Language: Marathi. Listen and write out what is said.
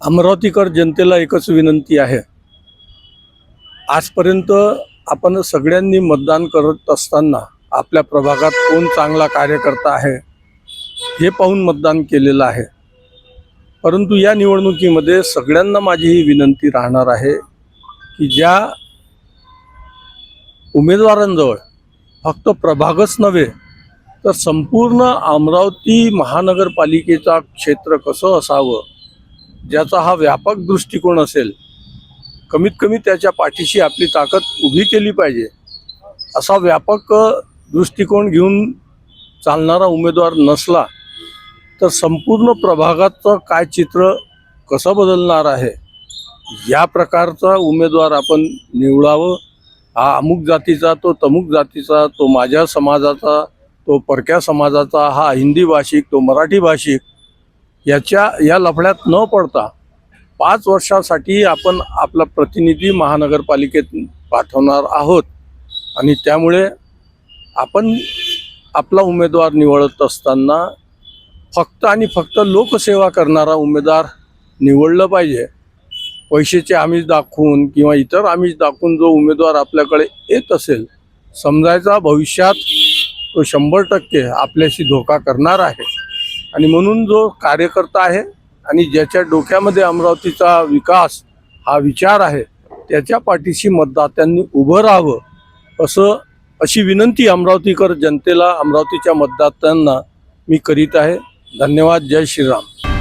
अमरावतीकर जनतेला एकच विनंती आहे। आजपर्यंत आपण सगळ्यांनी मतदान करत असताना आपल्या प्रभागात कोण चांगला कार्यकर्ता आहे हे पाहून मतदान केलेलं आहे। परंतु या निवडणुकीमध्ये सगळ्यांना माझी ही विनंती राहणार आहे की ज्या उमेदवारांजवळ फक्त प्रभागच नव्हे तर संपूर्ण अमरावती महानगरपालिकेचा क्षेत्र कसं असावं, ज्याचा हा व्यापक दृष्टिकोन असेल, कमीत कमी त्याच्या पाठीशी आपली ताकद उभी केली पाहिजे, असा व्यापक दृष्टिकोन घेऊन चालणारा उमेदवार नसला तर संपूर्ण प्रभागाचं काय चित्र कसं बदलणार आहे, या प्रकारचा उमेदवार आपण निवडावं। हा अमुक जातीचा, तो तमुक जातीचा, तो माझ्या समाजाचा, तो परक्या समाजाचा, हा हिंदी भाषिक, तो मराठी भाषिक, या लफड्यात न पडता 5 वर्षासाठी आपण आपला प्रतिनिधी महानगरपालिकेत पाठवणार आहोत आणि त्यामुळे आपण आपला उमेदवार निवडत असताना फक्त आणि फक्त लोकसेवा करणारा उमेदवार निवडलं पाहिजे। पैशाचे आमिष दाखवून किंवा इतर आमिष दाखवून जो उमेदवार आपल्याकडे येत असेल, समजायचा भविष्यात तो 100% आपल्याशी धोका करणार आहे। आणि म्हणून जो कार्यकर्ता आहे आणि ज्याच्या डोक्यामध्ये अमरावतीचा विकास हा विचार आहे, त्याच्या पाठीशी मतदात्यांनी उभं राहावं अशी विनंती अमरावतीकर जनतेला, अमरावतीच्या मतदात्यांना मी करीत आहे। धन्यवाद। जय श्रीराम।